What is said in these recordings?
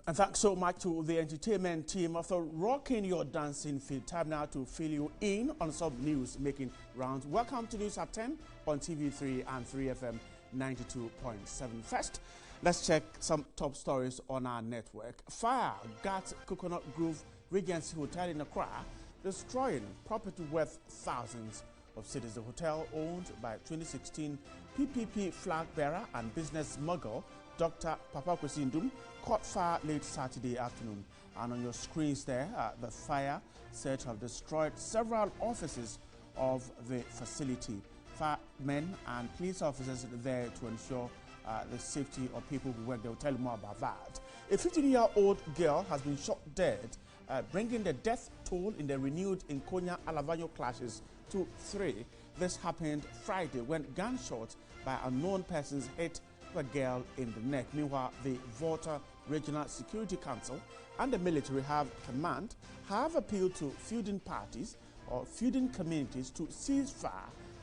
And thanks so much to the entertainment team. After rocking your dancing feet, time now to fill you in on some news making rounds. Welcome to News at 10 on TV3 and 3FM 92.7. First, let's check some top stories on our network. Fire got Coconut Grove Regency Hotel in Accra, destroying property worth thousands of cedis. The hotel, owned by 2016 PPP flag bearer and business mogul Dr. Papa Kwesi Ndum, caught fire late Saturday afternoon. And on your screens there, the fire said to have destroyed several offices of the facility. Firemen and police officers are there to ensure the safety of people who work there. We'll tell you more about that. A 15-year-old girl has been shot dead, bringing the death toll in the renewed Nkonya Alavanyo clashes to 3. This happened Friday when gunshots by unknown persons hit a girl in the neck. Meanwhile, the Volta Regional Security Council and the military have appealed to feuding parties or feuding communities to cease fire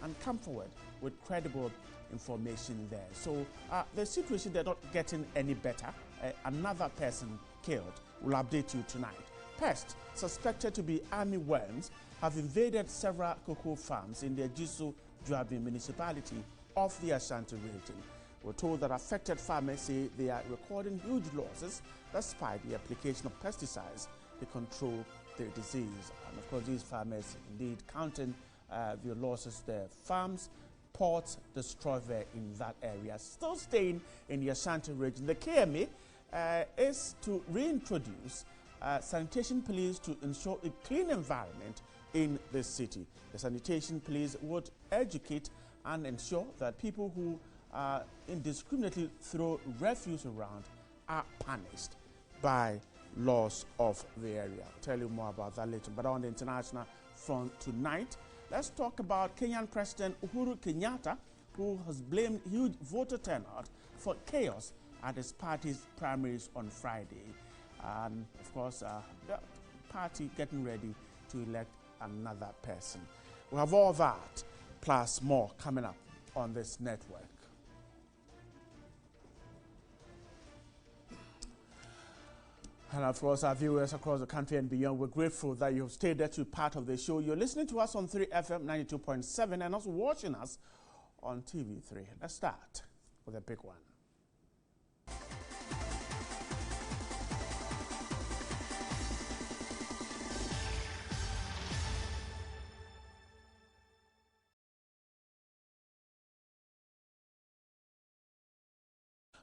and come forward with credible information there. So the situation, they're not getting any better. Another person killed. We'll update you tonight. Pests suspected to be army worms have invaded several cocoa farms in the Ejisu Juabi municipality of the Ashanti region. We're told that affected farmers say they are recording huge losses despite the application of pesticides to control the disease. And of course, these farmers indeed counting the losses. Their farms, ports destroyed there in that area. Still staying in the Ashanti region, the KMA is to reintroduce sanitation police to ensure a clean environment in the city. The sanitation police would educate and ensure that people who indiscriminately throw refuse around are punished by laws of the area. I'll tell you more about that later. But on the international front tonight, let's talk about Kenyan President Uhuru Kenyatta, who has blamed huge voter turnout for chaos at his party's primaries on Friday. And of course, the party getting ready to elect another person. We have all that plus more coming up on this network. And of course, our viewers across the country and beyond, we're grateful that you have stayed there to be part of the show. You're listening to us on 3FM 92.7 and also watching us on TV3. Let's start with a big one.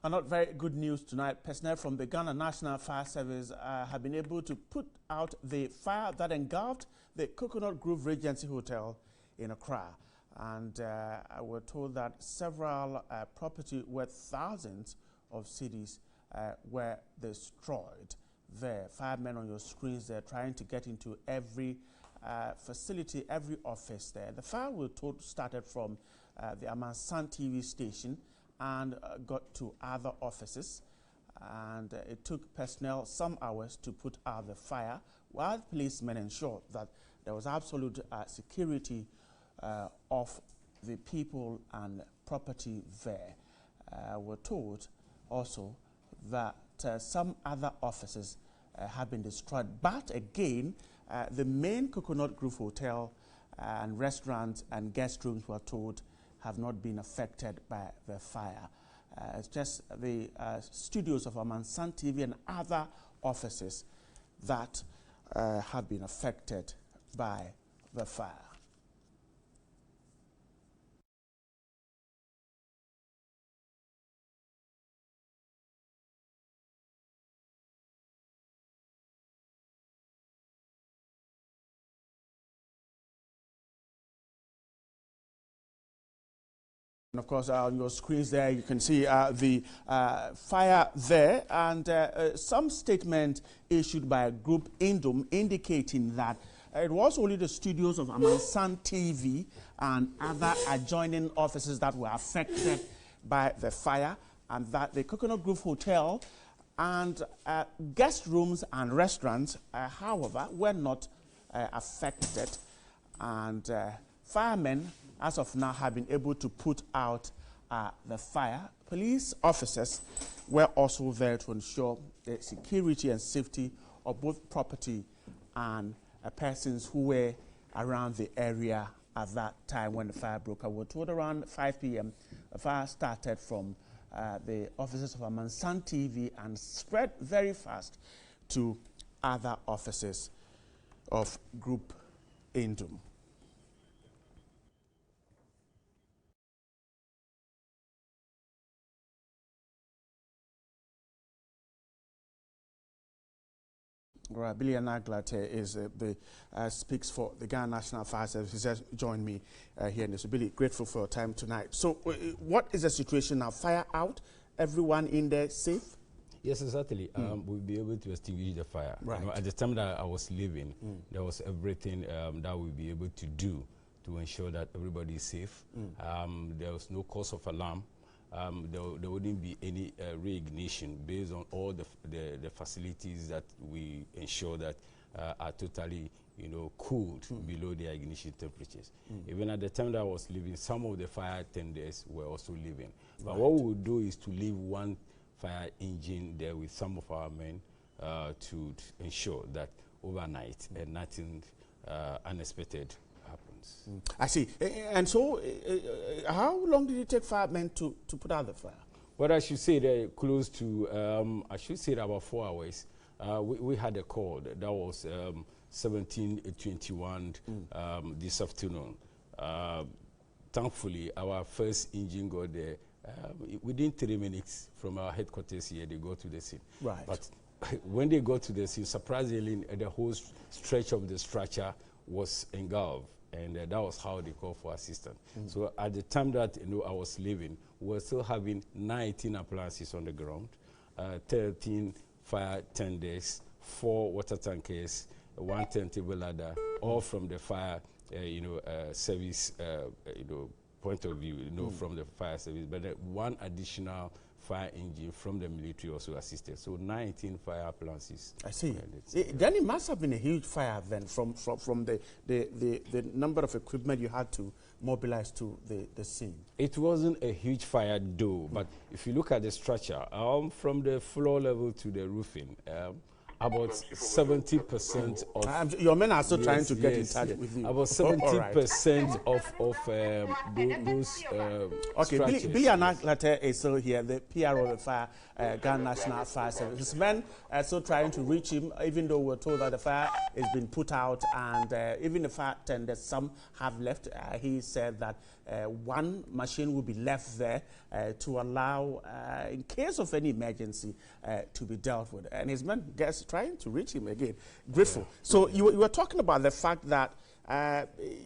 And not very good news tonight. Personnel from the Ghana National Fire Service have been able to put out the fire that engulfed the Coconut Grove Regency Hotel in Accra. And we're told that several property worth thousands of cedis were destroyed there. Firemen on your screens, they're trying to get into every facility, every office there. The fire, we're told, started from the Amansan TV station and got to other offices, and it took personnel some hours to put out the fire, while policemen ensured that there was absolute security of the people and property there. We're told also that some other offices have been destroyed, but again, the main Coconut Grove Hotel and restaurants and guest rooms, were told, have not been affected by the fire. It's just the studios of Amansan TV and other offices that have been affected by the fire. And of course, on your screens there, you can see the fire there, and some statement issued by a group Indom indicating that it was only the studios of Amansan TV and other adjoining offices that were affected by the fire, and that the Coconut Grove Hotel and guest rooms and restaurants, however, were not affected. And firemen, as of now, have been able to put out the fire. Police officers were also there to ensure the security and safety of both property and persons who were around the area at that time when the fire broke out. We're told around 5 p.m. the fire started from the offices of Amansan TV and spread very fast to other offices of Group Indom. Right, Billy Anaglate is speaks for the Ghana National Fire Service. He has joined me here in this. So Billy, grateful for your time tonight. So, what is the situation now? Fire out? Everyone in there safe? Yes, exactly. We'll be able to extinguish the fire. Right. You know, at the time that I was leaving, there was everything that we'll be able to do to ensure that everybody is safe. There was no cause of alarm. There wouldn't be any reignition based on all the facilities that we ensure that are totally, cooled below the ignition temperatures. Even at the time that I was leaving, some of the fire tenders were also leaving. But what we would do is to leave one fire engine there with some of our men to ensure that overnight nothing unexpected happens. I see. And so, how long did it take firemen to put out the fire? Well, I should say they're close to, I should say about 4 hours. We had a call that was 17:21 this afternoon. Thankfully, our first engine got there. Within 3 minutes from our headquarters here, they got to the scene. Right. But when they got to the scene, surprisingly, the whole stretch of the structure was engulfed. And that was how they called for assistance. So at the time that I was leaving, we were still having 19 appliances on the ground, 13 fire tenders, 4 water tankers, 1 turntable ladder, all from the fire, service, point of view, from the fire service. But 1 additional fire engine from the military also assisted. So 19 fire appliances. I see. Then it must have been a huge fire then from the number of equipment you had to mobilize to the scene. It wasn't a huge fire though, but if you look at the structure, from the floor level to the roofing, about 70% of... your men are still trying to get in touch with you. About 70% of those okay, Billy Anaglate is still here, the PR of the fire, Ghana National Fire Service. His men are still trying to reach him, even though we're told that the fire has been put out, and even the fire tenders, some have left. He said that 1 machine will be left there to allow, in case of any emergency, to be dealt with. And his men, trying to reach him again. Grateful. Yeah. So you were talking about the fact that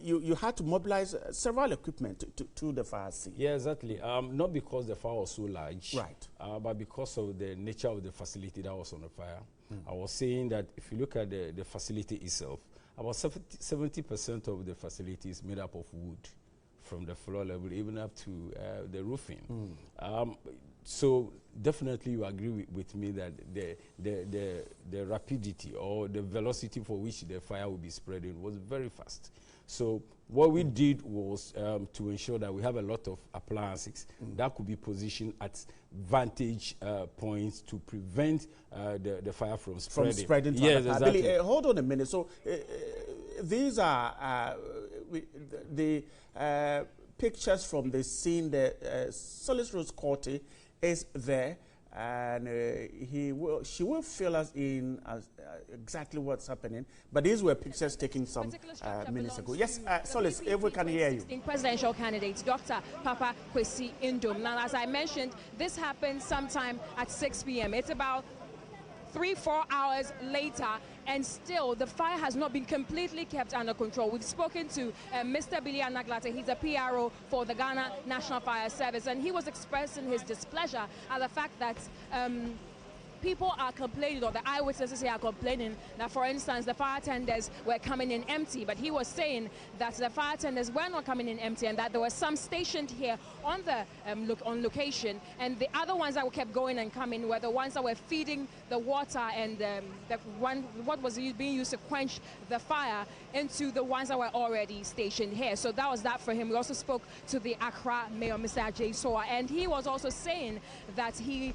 you had to mobilize several equipment to the fire scene. Yeah, exactly. Not because the fire was so large, right? But because of the nature of the facility that was on the fire. I was saying that if you look at the facility itself, about 70% of the facility is made up of wood, from the floor level even up to the roofing. So definitely you agree with me that the rapidity or the velocity for which the fire will be spreading was very fast. So what we did was to ensure that we have a lot of appliances that could be positioned at vantage points to prevent the fire from spreading. Yes, exactly. Billy, hold on a minute. So these are the pictures from the scene. The Solis Rose Corte is there, and she will fill us in as exactly what's happening. But these were pictures taken some minutes ago. Yes, Solis, if we can hear you. Presidential candidate Dr. Papa Kwesi Indom. Now, as I mentioned, this happened sometime at 6 p.m. It's about 3-4 hours later, and still the fire has not been completely kept under control. We've spoken to Mr. Billy Anaglate. He's a PRO for the Ghana National Fire Service, and he was expressing his displeasure at the fact that people are complaining, or the eyewitnesses here are complaining that, for instance, the fire tenders were coming in empty, but he was saying that the fire tenders were not coming in empty and that there were some stationed here on the on location, and the other ones that kept going and coming were the ones that were feeding the water and what was being used to quench the fire into the ones that were already stationed here. So that was that for him. We also spoke to the Accra Mayor, Mr. Ajay Soa, and he was also saying that he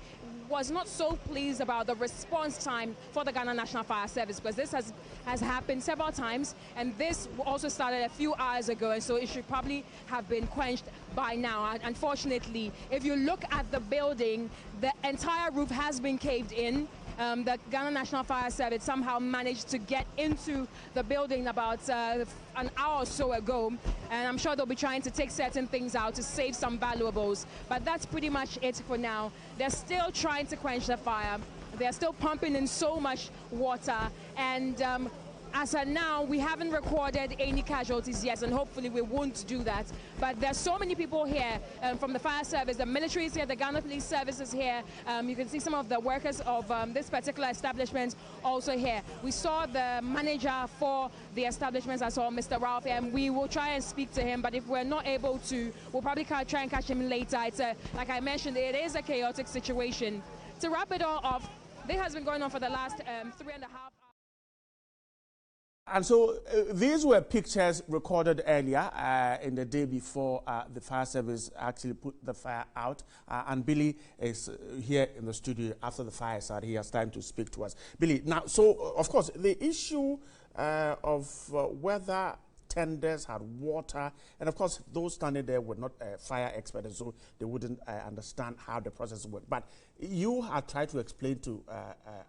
was not so pleased about the response time for the Ghana National Fire Service, because this has happened several times, and this also started a few hours ago, and so it should probably have been quenched by now. Unfortunately, if you look at the building, the entire roof has been caved in. The Ghana National Fire Service somehow managed to get into the building about an hour or so ago, and I'm sure they'll be trying to take certain things out to save some valuables, but that's pretty much it for now. They're still trying to quench the fire. They're still pumping in so much water, and as of now, we haven't recorded any casualties yet, and hopefully we won't do that. But there's so many people here from the fire service, the military is here, the Ghana Police Service is here. You can see some of the workers of this particular establishment also here. We saw the manager for the establishments. I saw Mr. Ralph, and we will try and speak to him, but if we're not able to, we'll probably try and catch him later. It's like I mentioned, it is a chaotic situation. To wrap it all off, this has been going on for the last 3.5 hours. And so these were pictures recorded earlier in the day before the fire service actually put the fire out. And Billy is here in the studio after the fire started. He has time to speak to us. Billy, now, so of course, the issue of whether tenders had water, and of course, those standing there were not fire experts, so they wouldn't understand how the process worked. But you had tried to explain to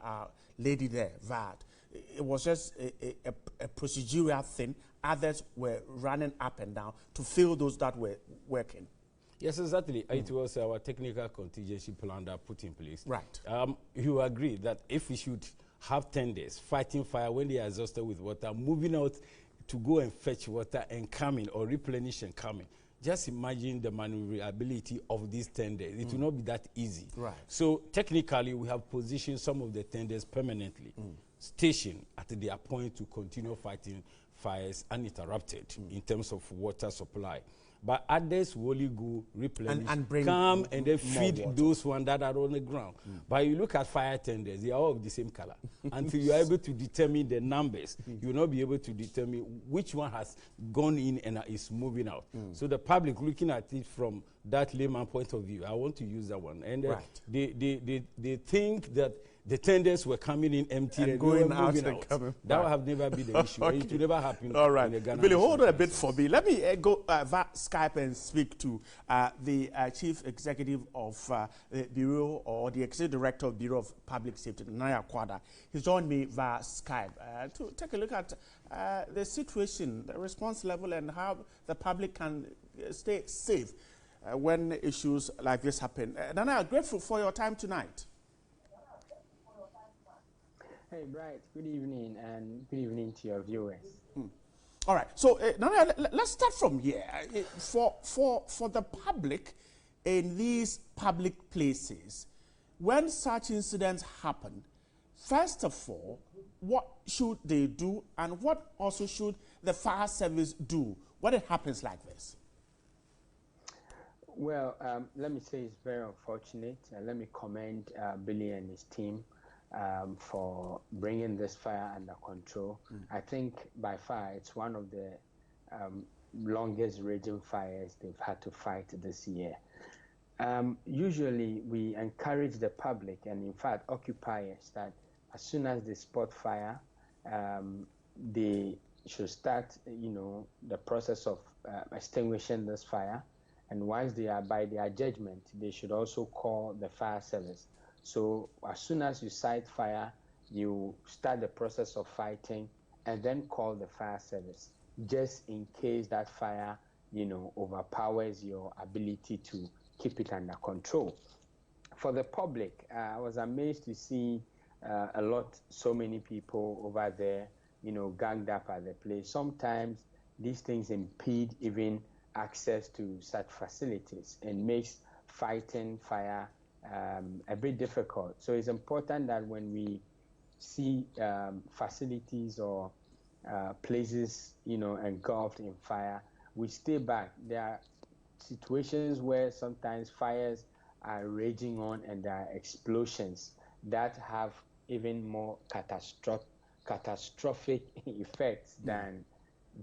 our lady there that it was just a procedural thing. Others were running up and down to fill those that were working. Yes, exactly. It was our technical contingency plan that put in place. Right. You agree that if we should have tenders fighting fire when they are exhausted with water, moving out to go and fetch water and coming, or replenish and coming, just imagine the maneuverability of these tenders. It will not be that easy. Right. So technically, we have positioned some of the tenders permanently stationed at their point to continue fighting fires uninterrupted in terms of water supply. But others will only go replenish, and bring come and then feed water. those ones that are on the ground. But you look at fire tenders, they are all of the same color. Until you are able to determine the numbers, you will not be able to determine which one has gone in and is moving out. So the public looking at it from that layman point of view, I want to use that one. And they think that the tenders were coming in empty and going out moving and out. coming. That will have never been the issue. Okay. It will never happen. All right. In the Ghana Billy, hold on a National bit for me. Let me go via Skype and speak to the Chief Executive of the Bureau, or the Executive Director of Bureau of Public Safety, Naya Kwada. He's joined me via Skype to take a look at the situation, the response level, and how the public can stay safe when issues like this happen. Nana, grateful for your time tonight. Hey, Bright, good evening, and good evening to your viewers. All right, so Nana, let's start from here. For the public in these public places, when such incidents happen, first of all, what should they do, and what also should the fire service do when it happens like this? Well, let me say it's very unfortunate. Let me commend Billy and his team for bringing this fire under control. I think by far it's one of the longest raging fires they've had to fight this year. Usually we encourage the public, and in fact occupiers, that as soon as they spot fire, they should start, the process of extinguishing this fire. And once they are by their judgment, they should also call the fire service. So as soon as you sight fire, you start the process of fighting and then call the fire service, just in case that fire, overpowers your ability to keep it under control. For the public, I was amazed to see so many people over there, ganged up at the place. Sometimes these things impede even access to such facilities and makes fighting fire a bit difficult. So it's important that when we see facilities or places, engulfed in fire, we stay back. There are situations where sometimes fires are raging on and there are explosions that have even more catastrophic effects than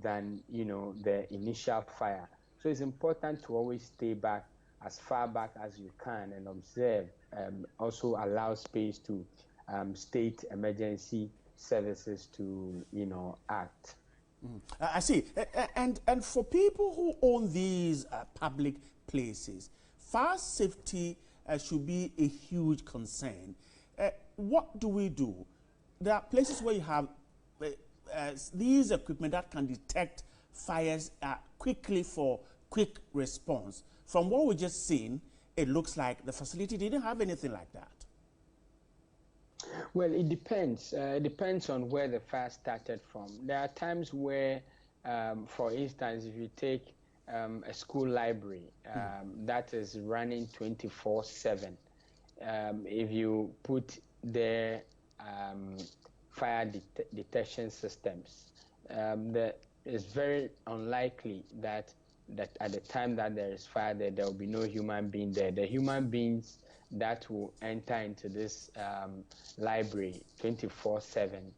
the initial fire. So it's important to always stay back, as far back as you can, and observe. Also allow space to state emergency services to act. I see. And for people who own these public places, fire safety should be a huge concern. What do we do? There are places where you have these equipment that can detect fires quickly for quick response. From what we just seen, it looks like the facility didn't have anything like that. Well, it depends. It depends on where the fire started from. There are times where, for instance, if you take a school library that is running 24/7, if you put their fire detection systems, it's very unlikely that at the time that there is fire there will be no human being there. The human beings that will enter into this library 24/7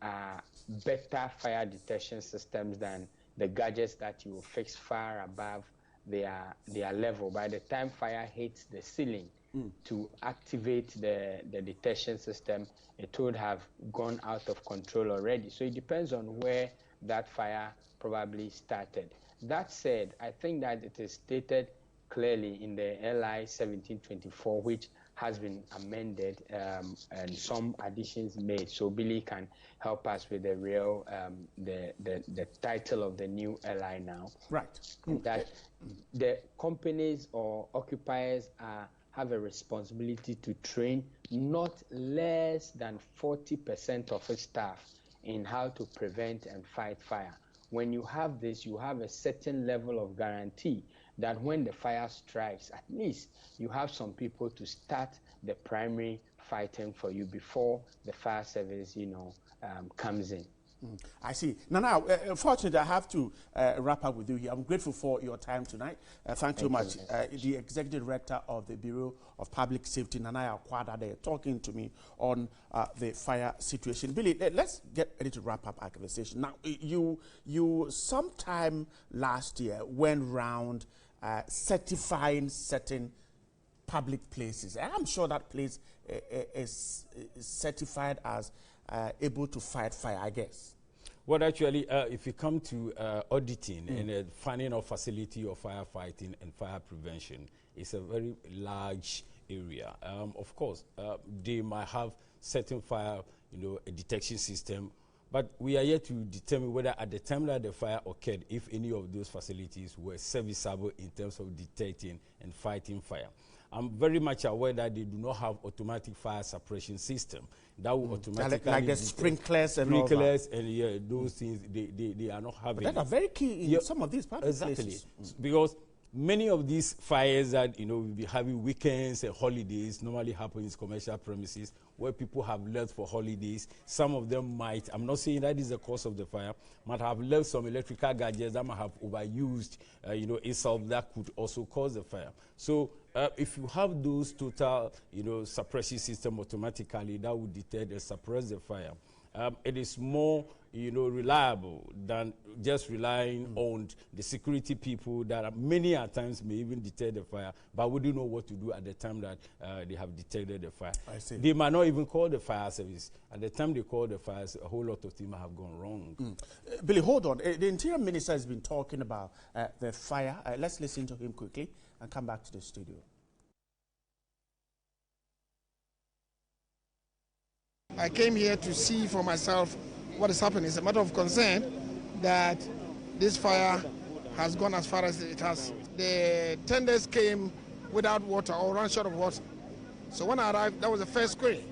are better fire detection systems than the gadgets that you will fix far above their level. By the time fire hits the ceiling to activate the detection system, it would have gone out of control already. So it depends on where that fire probably started. That said, I think that it is stated clearly in the LI 1724, which has been amended and some additions made. So Billy can help us with the real the title of the new LI now. Right. That the companies or occupiers have a responsibility to train not less than 40% of its staff in how to prevent and fight fire. When you have this, you have a certain level of guarantee that when the fire strikes, at least you have some people to start the primary fighting for you before the fire service, comes in. I see. Now, unfortunately, I have to wrap up with you here. I'm grateful for your time tonight. Thank you much. The Executive Director of the Bureau of Public Safety, Nana Akwada, they're talking to me on the fire situation. Billy, let's get ready to wrap up our conversation. Now, you sometime last year went round certifying certain public places. And I'm sure that place is certified as able to fight fire, I guess. Well, actually, if you come to auditing and finding a facility of firefighting and fire prevention, it's a very large area. Of course, they might have certain fire, a detection system, but we are yet to determine whether at the time that the fire occurred, if any of those facilities were serviceable in terms of detecting and fighting fire. I'm very much aware that they do not have automatic fire suppression system that will automatically like the sprinklers and all that. And those things they are not having. But that are very key in some of these public places. Because many of these fires that we'll be having weekends and holidays normally happen in commercial premises where people have left for holidays. Some of them might, I'm not saying that is the cause of the fire, might have left some electrical gadgets that might have overused itself that could also cause the fire. So if you have those total suppression system automatically, that would detect and suppress the fire. It is more reliable than just relying on the security people that are many at times may even detect the fire, but we don't know what to do at the time that they have detected the fire. I see. They might not even call the fire service. At the time they call the fire, a whole lot of things have gone wrong. Billy, hold on. The Interior Minister has been talking about the fire. Let's listen to him quickly and come back to the studio. I came here to see for myself what is happening. It's a matter of concern that this fire has gone as far as it has. The tenders came without water or run short of water. So when I arrived, that was the first query.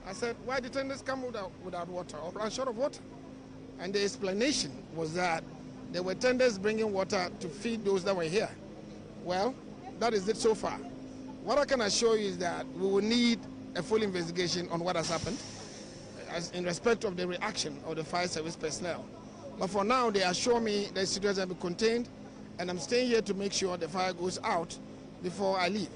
I said, why did tenders come without water or run short of water? And the explanation was that there were tenders bringing water to feed those that were here. Well, that is it so far. What I can assure you is that we will need a full investigation on what has happened as in respect of the reaction of the fire service personnel. But for now, they assure me the situation will be contained, and I'm staying here to make sure the fire goes out before I leave.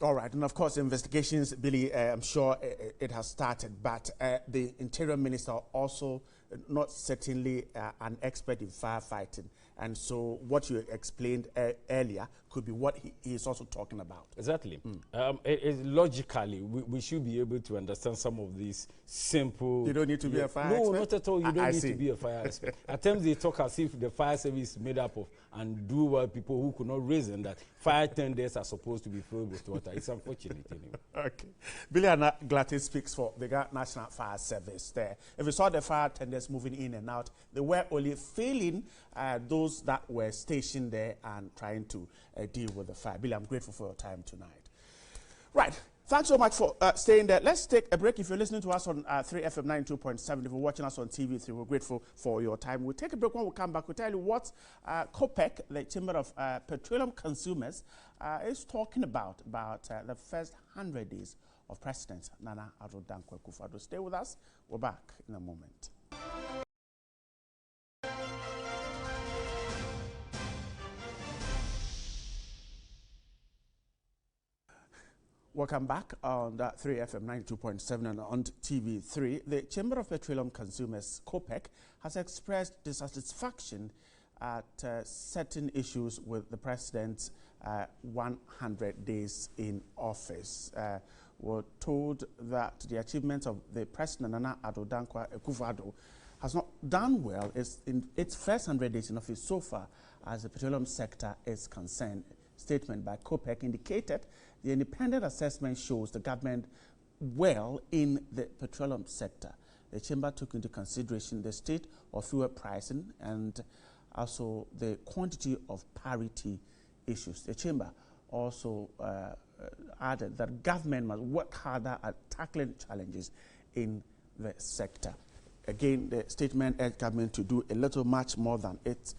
All right, and of course, investigations, Billy, I'm sure it has started, but the Interior Minister also not certainly an expert in firefighting. And so what you explained earlier could be what he is also talking about. Exactly. Logically, we should be able to understand some of these simple... You don't need to be a fire expert? No, not at all. You don't need to be a fire expert. At times they talk as if the fire service is made up of and do what people who could not reason that fire tenders are supposed to be filled with water. It's unfortunate anyway. Okay. Billy Glati speaks for the National Fire Service there. If you saw the fire tenders moving in and out, they were only failing those that were stationed there and trying to deal with the fire. Billy, I'm grateful for your time tonight. Right. Thanks so much for staying there. Let's take a break. If you're listening to us on 3FM 92.7, if you're watching us on TV3, we're grateful for your time. We'll take a break. When we come back, we'll tell you what COPEC, the Chamber of Petroleum Consumers, is talking about the first 100 days of President Nana Addo Dankwa Akufo-Addo. Stay with us. We're back in a moment. Welcome back on 3FM 92.7 and on TV3. The Chamber of Petroleum Consumers, COPEC, has expressed dissatisfaction at certain issues with the President's 100 days in office. We're told that the achievements of the President Nana Addo Dankwa Akufo-Addo has not done well in its first 100 days in office so far as the petroleum sector is concerned. Statement by COPEC indicated the independent assessment shows the government well in the petroleum sector. The chamber took into consideration the state of fuel pricing and also the quantity of parity issues. The chamber also added that government must work harder at tackling challenges in the sector. Again, the statement urged government to do a little much more than it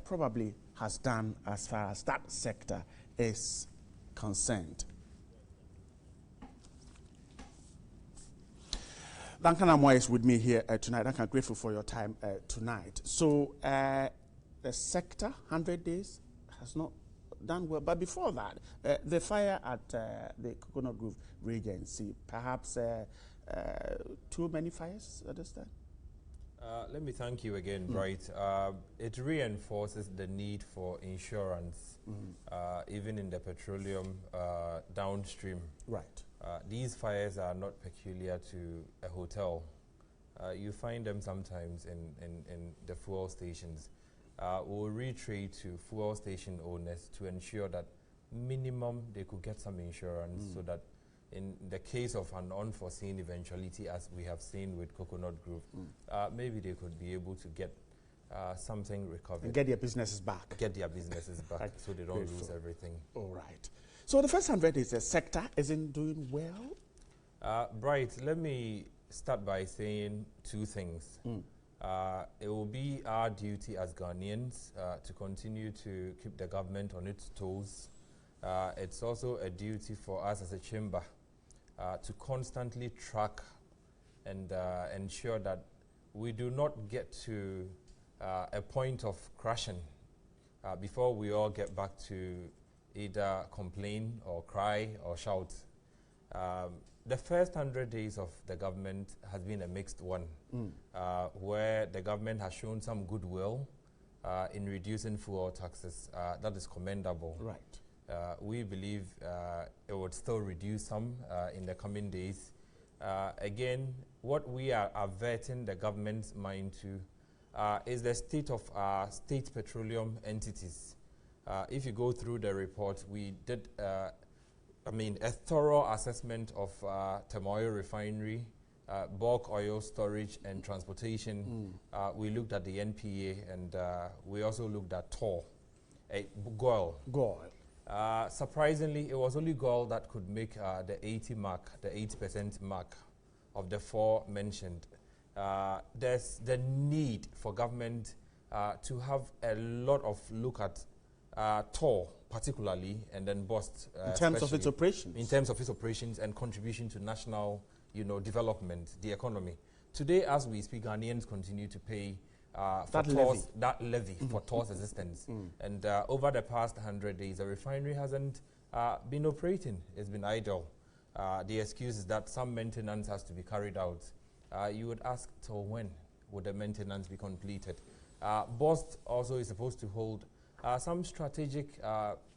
probably has done as far as that sector is concerned. Duncan Amoy is with me here tonight. Duncan, grateful for your time tonight. So the sector, 100 days, has not done well. But before that, the fire at the Coconut Grove Regency, perhaps too many fires at this time? Let me thank you again, Bright. It reinforces the need for insurance, even in the petroleum downstream. Right. These fires are not peculiar to a hotel. You find them sometimes in the fuel stations. We'll reiterate to fuel station owners to ensure that minimum they could get some insurance so that in the case of an unforeseen eventuality, as we have seen with Coconut Grove, maybe they could be able to get something recovered. And get their businesses back. Get their businesses back so they don't lose everything. All right. So the first 100 days, the sector isn't doing well? Bright, let me start by saying two things. It will be our duty as Ghanaians to continue to keep the government on its toes. It's also a duty for us as a chamber to constantly track and ensure that we do not get to a point of crashing before we all get back to either complain or cry or shout. The first 100 days of the government has been a mixed one, where the government has shown some goodwill in reducing fuel taxes. That is commendable. Right. We believe it would still reduce some in the coming days. Again, what we are averting the government's mind to is the state of our state petroleum entities. If you go through the report, we did a thorough assessment of Temoyo Refinery, bulk oil storage and transportation. We looked at the NPA and we also looked at TOR, GOIL. Surprisingly, it was only GOIL that could make the 80% mark of the four mentioned. There's the need for government to have a lot of look at TOR particularly, and then BOST. In terms of its operations? In terms of its operations and contribution to national, development, the economy. Today, as we speak, Ghanaians continue to pay that levy for TOR's existence. And over the past 100 days, the refinery hasn't been operating. It's been idle. The excuse is that some maintenance has to be carried out. You would ask, till when would the maintenance be completed? BOST also is supposed to hold some strategic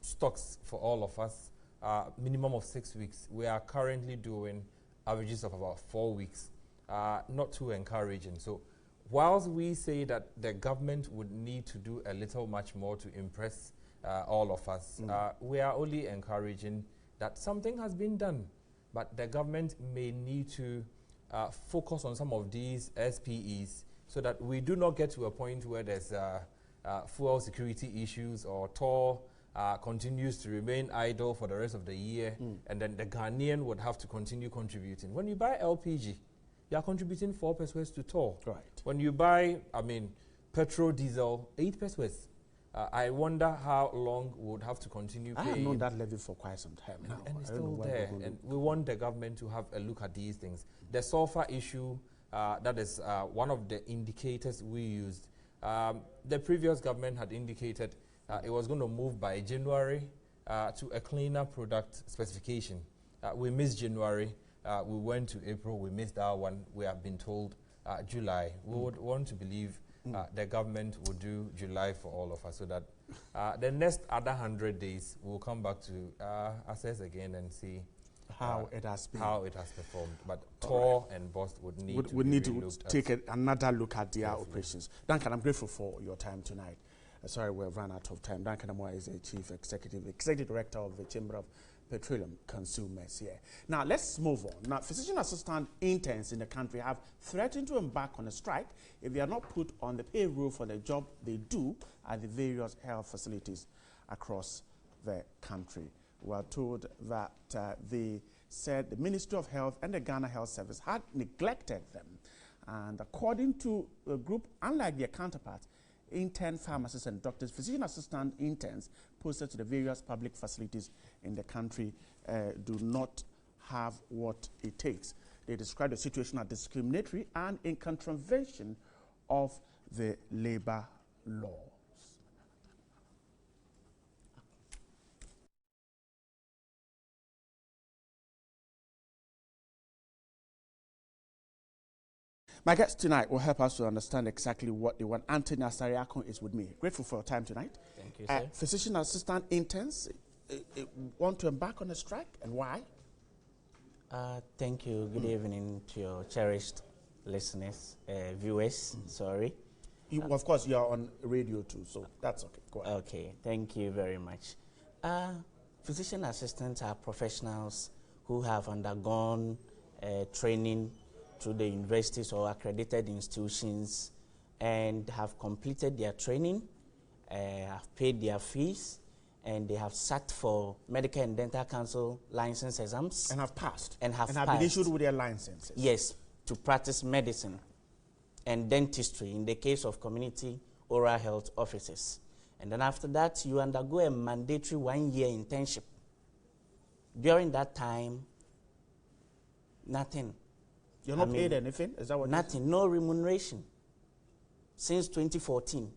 stocks for all of us, minimum of 6 weeks. We are currently doing averages of about 4 weeks, not too encouraging. So whilst we say that the government would need to do a little much more to impress all of us, we are only encouraging that something has been done, but the government may need to focus on some of these SPEs so that we do not get to a point where there's fuel security issues or TOR continues to remain idle for the rest of the year, and then the Ghanaian would have to continue contributing. When you buy LPG, you are contributing 4 pesos to TOR. Right. When you buy, petrol, diesel, 8 pesos. I wonder how long we would have to continue paying. I have known that levy for quite some time now. And it's still there. And we want the government to have a look at these things. The sulfur issue, that is one of the indicators we used. The previous government had indicated it was going to move by January to a cleaner product specification. We missed January. We went to April. We missed that one. We have been told July. We would want to believe the government will do July for all of us, so that the next other 100 days we'll come back to assess again and see how it has been, how it has performed. But TOR and BOST would need to take another look at their operations. Duncan, I'm grateful for your time tonight. Sorry, we've run out of time. Duncan Amoah is the Chief Executive Director of the Chamber of Petroleum Consumers here. Now, let's move on. Now, physician assistant interns in the country have threatened to embark on a strike if they are not put on the payroll for the job they do at the various health facilities across the country. We are told that they said the Ministry of Health and the Ghana Health Service had neglected them. And according to the group, unlike their counterparts, intern pharmacists and doctors, physician assistant interns posted to the various public facilities in the country do not have what it takes. They describe the situation as discriminatory and in contravention of the labor laws. My guest tonight will help us to understand exactly what they want. Anthony Asariakon is with me. Grateful for your time tonight. Thank you, sir. Physician assistant interns want to embark on a strike, and why? Thank you. Good evening to your cherished listeners, viewers, sorry. Of course, you are on radio too, so that's okay. Go ahead. Okay, thank you very much. Physician assistants are professionals who have undergone training through the universities or accredited institutions and have completed their training, have paid their fees, and they have sat for Medical and Dental Council license exams. And have passed. And have been issued with their licenses. Yes, to practice medicine and dentistry in the case of community oral health offices. And then after that, you undergo a mandatory 1-year internship. During that time, nothing. You're not paid anything? Is that what? Nothing, no remuneration. Since 2014.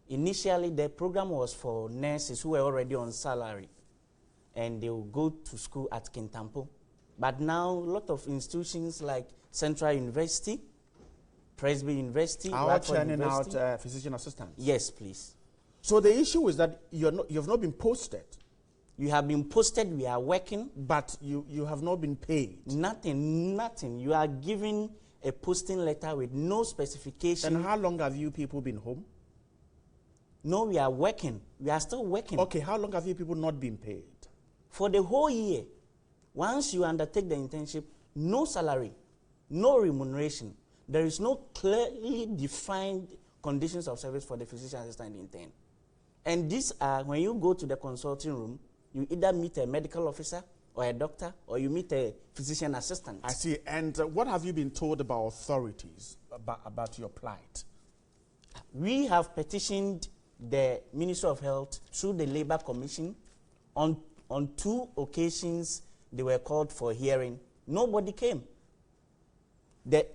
Initially, the program was for nurses who were already on salary, and they will go to school at Kintampo. But now, a lot of institutions like Central University, Presby University, are churning out physician assistants? Yes, please. So the issue is that you have not been posted. You have been posted, we are working. But you have not been paid? Nothing. You are given a posting letter with no specification. And how long have you people been home? No, we are working. We are still working. Okay, how long have you people not been paid? For the whole year. Once you undertake the internship, no salary, no remuneration. There is no clearly defined conditions of service for the physician assistant intern. And these are, when you go to the consulting room, you either meet a medical officer or a doctor, or you meet a physician assistant. I see. And what have you been told about authorities about your plight? We have petitioned the Ministry of Health through the Labour Commission. On 2 occasions, they were called for hearing. Nobody came.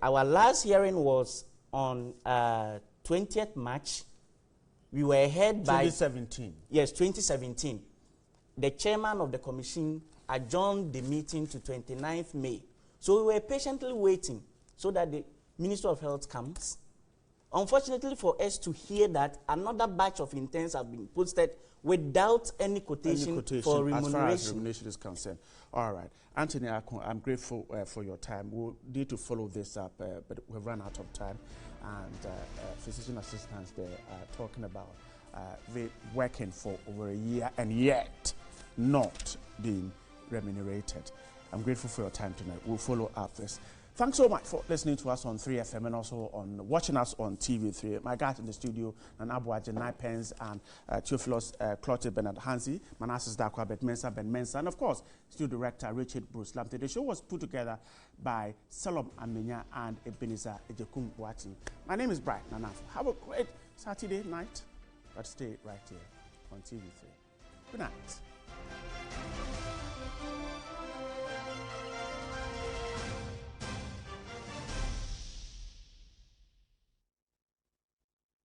Our last hearing was on 20th March. We were heard by... 2017. Yes, 2017. The chairman of the commission adjourned the meeting to 29th May. So we were patiently waiting so that the Minister of Health comes. Unfortunately for us to hear that another batch of intents have been posted without any quotation for remuneration. As far as remuneration is concerned. All right. Anthony Akon, I'm grateful for your time. We'll need to follow this up, but we've run out of time. And physician assistants, they are talking about they working for over a year and yet not being remunerated. I'm grateful for your time tonight. We'll follow up this. Thanks so much for listening to us on 3FM and also on watching us on TV3. My guys in the studio, Nanabu Ajenai Pence and Theophilus Clotte Bernard Hansi, Manassas Dakwa Ben Mensa, and of course, studio director Richard Bruce Lamptey. The show was put together by Salom Amenya and Ebenezer Ejekum Boati. My name is Bright Nanaf. Have a great Saturday night, but stay right here on TV3. Good night.